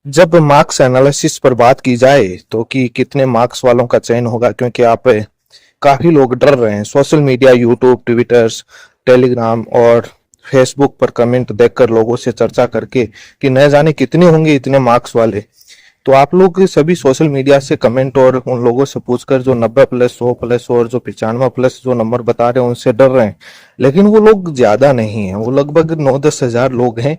जब marks analysis पर बात की जाए तो कि कितने मार्क्स वालों का चयन होगा, क्योंकि आप काफी लोग डर रहे हैं social media, YouTube, Twitters, Telegram और फेसबुक पर कमेंट देखकर, लोगों से चर्चा करके कि न जाने कितने होंगे इतने मार्क्स वाले। तो आप लोग सभी सोशल मीडिया से कमेंट और उन लोगों से पूछकर जो 90 प्लस, 100 प्लस और जो 95 प्लस जो नंबर बता रहे हैं उनसे डर रहे हैं। लेकिन वो लोग ज्यादा नहीं है, वो लगभग 9-10 हजार लोग हैं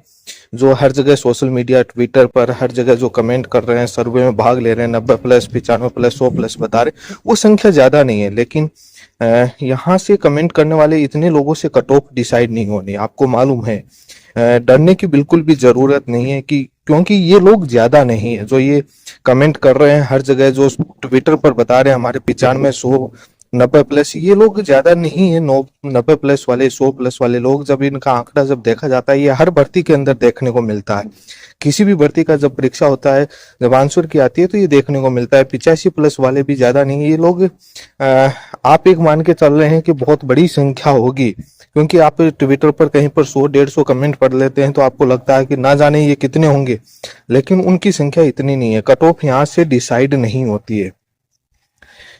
जो हर जगह सोशल मीडिया, ट्विटर पर हर जगह जो कमेंट कर रहे हैं, सर्वे में भाग ले रहे हैं, 90 प्लस, 95 प्लस, 100 प्लस बता रहे। वो संख्या ज्यादा नहीं है, लेकिन यहाँ से कमेंट करने वाले इतने लोगों से कट ऑफ डिसाइड नहीं होनी, आपको मालूम है। डरने की बिल्कुल भी जरूरत नहीं है, कि क्योंकि ये लोग ज्यादा नहीं है जो ये कमेंट कर रहे हैं हर जगह, जो ट्विटर पर बता रहे हैं हमारे 95, 100, 90 प्लस। ये लोग ज्यादा नहीं है, 90 प्लस वाले, 100 प्लस वाले लोग। जब इनका आंकड़ा जब देखा जाता है, ये हर भर्ती के अंदर देखने को मिलता है। किसी भी भर्ती का जब परीक्षा होता है, जब आंसर की आती है तो ये देखने को मिलता है। 85 प्लस वाले भी ज्यादा नहीं है ये लोग। आप एक मान के चल रहे हैं कि बहुत बड़ी संख्या होगी, क्योंकि आप ट्विटर पर कहीं पर 100-150 कमेंट पढ़ लेते हैं तो आपको लगता है कि ना जाने ये कितने होंगे, लेकिन उनकी संख्या इतनी नहीं है। कट ऑफ यहाँ से डिसाइड नहीं होती है,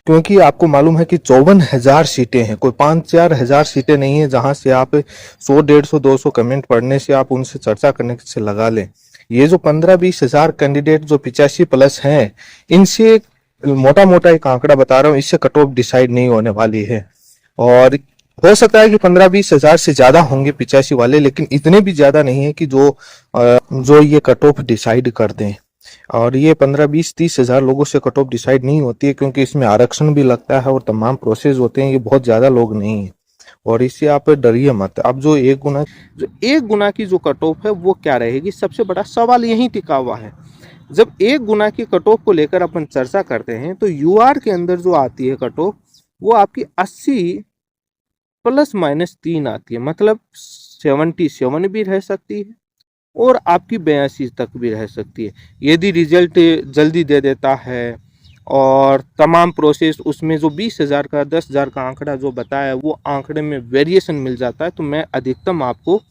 क्योंकि आपको मालूम है कि 54,000 सीटें हैं, कोई 5-4 हजार सीटें नहीं है जहां से आप 100, 150, 200 कमेंट पढ़ने से, आप उनसे चर्चा करने से लगा लें। ये जो 15-20 हजार कैंडिडेट जो 85 प्लस हैं, इनसे मोटा मोटा एक आंकड़ा बता रहा हूँ, इससे कट ऑफ डिसाइड नहीं होने वाली है। और हो सकता है कि 15-20 हजार से ज्यादा होंगे 85 वाले, लेकिन इतने भी ज्यादा नहीं है कि जो ये कट ऑफ डिसाइड कर दें। और ये 15-20-30 हजार लोगों से कट ऑफ डिसाइड नहीं होती है, क्योंकि इसमें आरक्षण भी लगता है और तमाम प्रोसेस होते हैं। ये बहुत ज्यादा लोग नहीं है, और इससे आप डरिए मत। अब जो एक गुना की जो कट ऑफ है वो क्या रहेगी, सबसे बड़ा सवाल यही टिका हुआ है। जब एक गुना की कट ऑफ को लेकर अपन चर्चा करते हैं तो यूआर के अंदर जो आती है कट ऑफ, वो आपकी 80 ±3 आती है, मतलब 77 भी रह सकती है और आपकी 82 तक भी रह सकती है। यदि रिजल्ट जल्दी दे देता है और तमाम प्रोसेस उसमें जो 20,000 का, 10,000 का आंकड़ा जो बताया, वो आंकड़े में वेरिएशन मिल जाता है, तो मैं अधिकतम आपको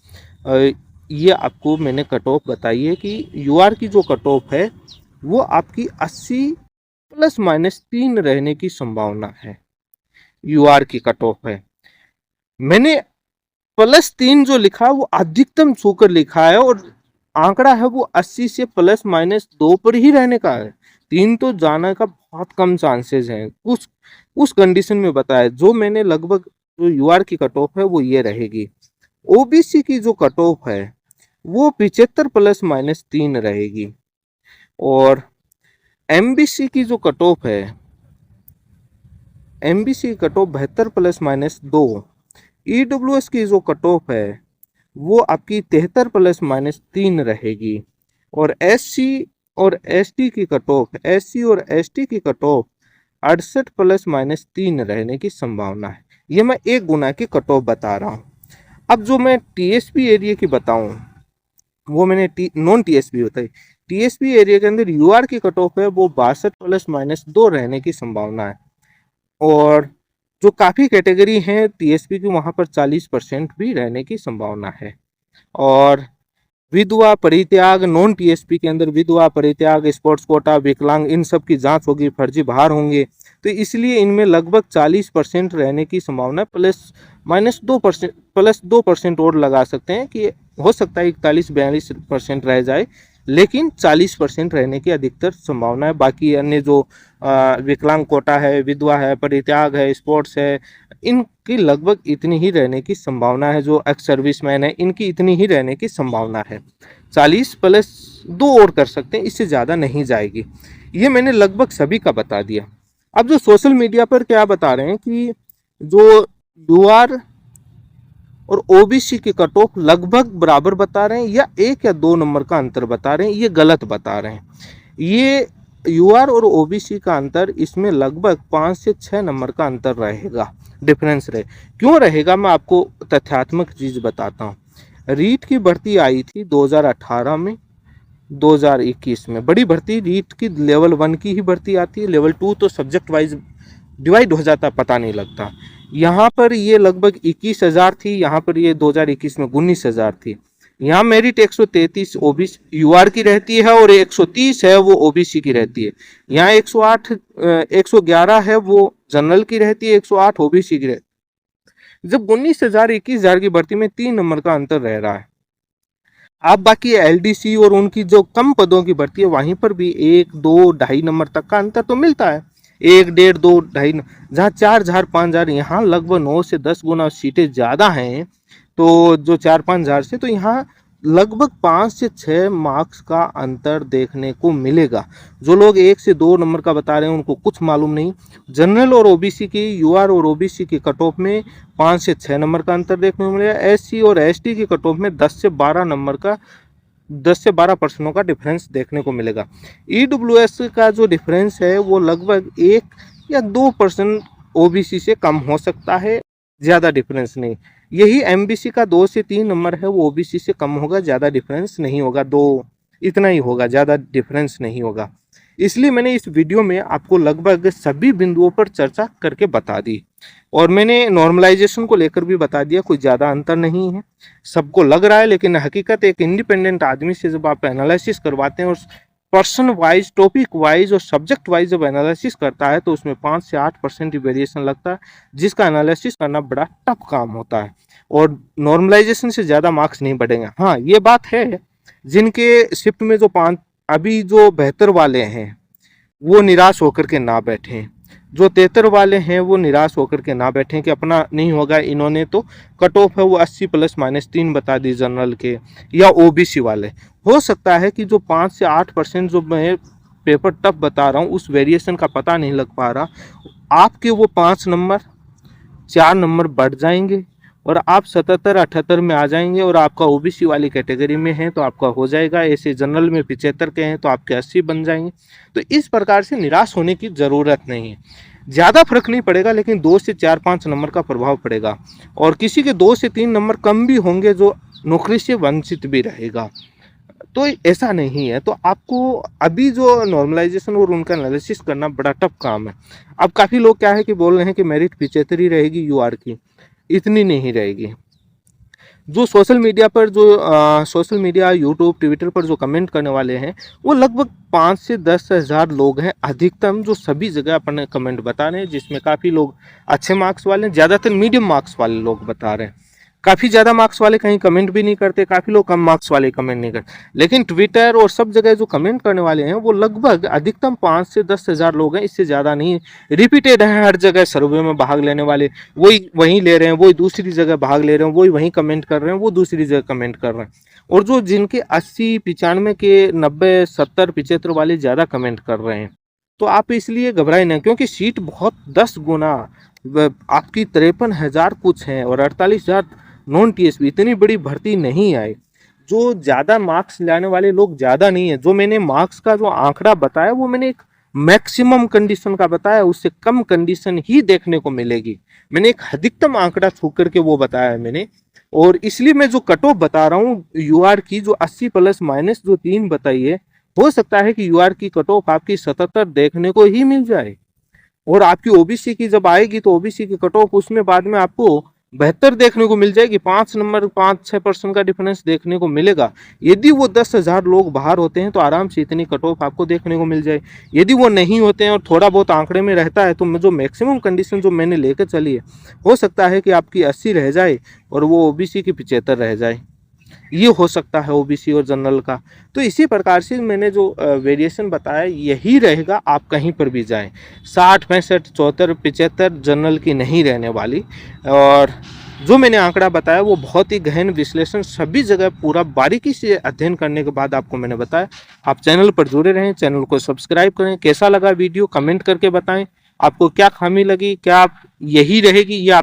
ये आपको मैंने कट ऑफ बताई है कि यूआर की जो कट ऑफ है वो आपकी 80 ±3 रहने की संभावना है। यूआर की कट ऑफ है, मैंने +3 जो लिखा वो अधिकतम छूकर लिखा है, और आंकड़ा है वो 80 से ±2 पर ही रहने का है। 3 तो जाने का बहुत कम चांसेस हैं। उस कंडीशन में बताया, जो मैंने लगभग जो यूआर की कट ऑफ है वो ये रहेगी। ओबीसी की जो कट ऑफ है वो 75 ±3 रहेगी, और एमबीसी की जो कट ऑफ है, एमबीसी की कट ऑफ 72 +-2। ईडब्ल्यूएस की जो कट ऑफ है वो आपकी 73 ±3 रहेगी, और एससी और एसटी की कट ऑफ, एससी और एसटी की कट ऑफ 68 ±3 रहने की संभावना है। ये मैं एक गुना की कट ऑफ बता रहा हूँ। अब जो मैं टीएसपी एरिया की बताऊं, वो मैंने नॉन टीएसपी होता है, टीएसपी एरिया के अंदर यूआर की कट ऑफ है वो 62 +-2 रहने की संभावना है, और जो काफ़ी कैटेगरी है टीएसपी की, वहाँ पर 40% भी रहने की संभावना है। और विधवा परित्याग, नॉन टीएसपी के अंदर विधवा परित्याग, स्पोर्ट्स कोटा, विकलांग, इन सब की जांच होगी, फर्जी बाहर होंगे, तो इसलिए इनमें लगभग 40% रहने की संभावना +-2%, +2% और लगा सकते हैं कि हो सकता है 41-42% रह जाए, लेकिन 40% रहने की अधिकतर संभावना है। बाकी अन्य जो विकलांग कोटा है, विधवा है, परित्याग है, स्पोर्ट्स है, इनकी लगभग इतनी ही रहने की संभावना है। जो एक्स सर्विसमैन है, इनकी इतनी ही रहने की संभावना है। 40 +2 और कर सकते हैं, इससे ज़्यादा नहीं जाएगी। ये मैंने लगभग सभी का बता दिया। अब जो सोशल मीडिया पर क्या बता रहे हैं कि जो यूआर और ओबीसी की कट ऑफ लगभग बराबर बता रहे हैं, या 1 या 2 नंबर का अंतर बता रहे हैं, ये गलत बता रहे हैं। ये यूआर और ओबीसी का अंतर, इसमें लगभग 5 से 6 नंबर का अंतर रहेगा, डिफरेंस रहे। क्यों रहेगा, मैं आपको तथ्यात्मक चीज़ बताता हूँ। रीट की भर्ती आई थी 2018 में, 2021 में बड़ी भर्ती रीट की लेवल 1 की ही भर्ती आती है, लेवल 2 तो सब्जेक्ट वाइज डिवाइड हो जाता, पता नहीं लगता। यहाँ पर ये लगभग 21,000 थी, यहाँ पर ये 2021 में 19,000 थी। यहाँ मेरिट 133 ओबीसी यूआर की रहती है और 130 है वो ओबीसी की रहती है। यहाँ 108 111 है वो जनरल की रहती है, 108 ओबीसी की रहती है। जब 19,000 21,000 की भर्ती में 3 नंबर का अंतर रह रहा है। आप बाकी एलडीसी और उनकी जो कम पदों की भर्ती है वहीं पर भी 1 2 ढाई नंबर तक का अंतर तो मिलता है। 1 1.5 2 ढाई, जहाँ 4,000 5,000 यहाँ लगभग 9 से 10 गुना सीटें ज़्यादा हैं। तो जो 4-5 हज़ार से, तो यहाँ लगभग 5 से 6 मार्क्स का अंतर देखने को मिलेगा। जो लोग 1 से 2 नंबर का बता रहे हैं उनको कुछ मालूम नहीं। जनरल और ओबीसी की, यूआर और ओबीसी की कट ऑफ में 5 से 6 नंबर का अंतर देखने को मिलेगा। एससी और एसटी की कट ऑफ में 10 से 12 नंबर का 10 से 12 परसेंटों का डिफरेंस देखने को मिलेगा। ईडब्ल्यूएस का जो डिफरेंस है वो लगभग 1 या 2% ओबीसी से कम हो सकता है, ज़्यादा डिफरेंस नहीं। यही एमबीसी का 2 से 3 नंबर है वो ओबीसी से कम होगा, ज़्यादा डिफरेंस नहीं होगा, 2 इतना ही होगा, ज़्यादा डिफरेंस नहीं होगा। इसलिए मैंने इस वीडियो में आपको लगभग सभी बिंदुओं पर चर्चा करके बता दी और मैंने नॉर्मलाइजेशन को लेकर भी बता दिया, कोई ज़्यादा अंतर नहीं है। सबको लग रहा है, लेकिन हकीकत एक इंडिपेंडेंट आदमी से जब आप एनालिसिस करवाते हैं और पर्सन वाइज, टॉपिक वाइज और सब्जेक्ट वाइज जब एनालिसिस करता है तो उसमें 5 से 8% ही वेरिएशन लगता है, जिसका एनालिसिस करना बड़ा टफ काम होता है और नॉर्मलाइजेशन से ज़्यादा मार्क्स नहीं बढ़ेंगे। हाँ, ये बात है, जिनके शिफ्ट में जो 5 अभी जो बेहतर वाले हैं वो निराश होकर के ना बैठें, जो 73 वाले हैं वो निराश होकर के ना बैठें कि अपना नहीं होगा। इन्होंने तो कट ऑफ है वो 80 ± 3 बता दी जनरल के या ओबीसी वाले। हो सकता है कि जो 5 से 8% जो मैं पेपर टफ बता रहा हूँ उस वेरिएशन का पता नहीं लग पा रहा, आपके वो 5 नंबर 4 नंबर बढ़ जाएंगे और आप 77-78 में आ जाएंगे और आपका ओबीसी वाली कैटेगरी में है तो आपका हो जाएगा। ऐसे जनरल में 75 के हैं तो आपके 80 बन जाएंगे। तो इस प्रकार से निराश होने की ज़रूरत नहीं है। ज़्यादा फर्क नहीं पड़ेगा, लेकिन 2 से 4-5 नंबर का प्रभाव पड़ेगा और किसी के 2 से 3 नंबर कम भी होंगे जो नौकरी से वंचित भी रहेगा। तो ऐसा नहीं है। तो आपको अभी जो नॉर्मलाइजेशन और उनका एनालिसिस करना बड़ा टफ काम है। अब काफ़ी लोग क्या है कि बोल रहे हैं कि मेरिट 75 ही रहेगी यूआर की, इतनी नहीं रहेगी। जो सोशल मीडिया पर सोशल मीडिया यूट्यूब ट्विटर पर जो कमेंट करने वाले हैं वो लगभग 5 से 10 हज़ार लोग हैं अधिकतम, जो सभी जगह अपने कमेंट बता रहे हैं, जिसमें काफ़ी लोग अच्छे मार्क्स वाले हैं, ज़्यादातर मीडियम मार्क्स वाले लोग बता रहे हैं। काफ़ी ज़्यादा मार्क्स वाले कहीं कमेंट भी नहीं करते, काफ़ी लोग कम मार्क्स वाले कमेंट नहीं करते। लेकिन ट्विटर और सब जगह जो कमेंट करने वाले हैं वो लगभग अधिकतम 5 से 10 हज़ार लोग हैं, इससे ज़्यादा नहीं। रिपीटेड हैं हर जगह सर्वे में भाग लेने वाले, वही वहीं ले रहे हैं, वही दूसरी जगह भाग ले रहे हैं, वही वहीं कमेंट कर रहे हैं, वो दूसरी जगह कमेंट कर रहे हैं। और जो जिनके 80 95 के 90 70 75 वाले ज़्यादा कमेंट कर रहे हैं, तो आप इसलिए घबराए ना, क्योंकि सीट बहुत 10 गुना आपकी 53,000 कुछ हैं और 48,000 नॉन टीएसपी, इतनी बड़ी भर्ती नहीं आई। जो ज़्यादा मार्क्स लाने वाले लोग ज़्यादा नहीं है। जो मैंने मार्क्स का जो आंकड़ा बताया वो मैंने एक मैक्सिमम कंडीशन का बताया, उससे कम कंडीशन ही देखने को मिलेगी। मैंने एक अधिकतम आंकड़ा छू करके वो बताया है मैंने, और इसलिए मैं जो कट ऑफ बता रहा हूँ यूआर की, जो 80 ± जो 3 बताई है, हो सकता है कि यूआर की कट ऑफ आपकी 77 देखने को ही मिल जाए और आपकी ओबीसी की जब आएगी तो ओबीसी की कट ऑफ उसमें बाद में आपको बेहतर देखने को मिल जाएगी। 5 नंबर 5-6% का डिफरेंस देखने को मिलेगा। यदि वो 10,000 लोग बाहर होते हैं तो आराम से इतनी कट ऑफ आपको देखने को मिल जाए। यदि वो नहीं होते हैं और थोड़ा बहुत आंकड़े में रहता है तो जो मैक्सिमम कंडीशन जो मैंने लेकर चली है, हो सकता है कि आपकी 80 रह जाए और वो ओबीसी की 75 रह जाए। ये हो सकता है ओबीसी और जनरल का। तो इसी प्रकार से मैंने जो वेरिएशन बताया यही रहेगा, आप कहीं पर भी जाएं। 60 65 74 75 जनरल की नहीं रहने वाली। और जो मैंने आंकड़ा बताया वो बहुत ही गहन विश्लेषण सभी जगह पूरा बारीकी से अध्ययन करने के बाद आपको मैंने बताया। आप चैनल पर जुड़े रहें, चैनल को सब्सक्राइब करें। कैसा लगा वीडियो कमेंट करके बताएं, आपको क्या खामी लगी, क्या आप यही रहेगी या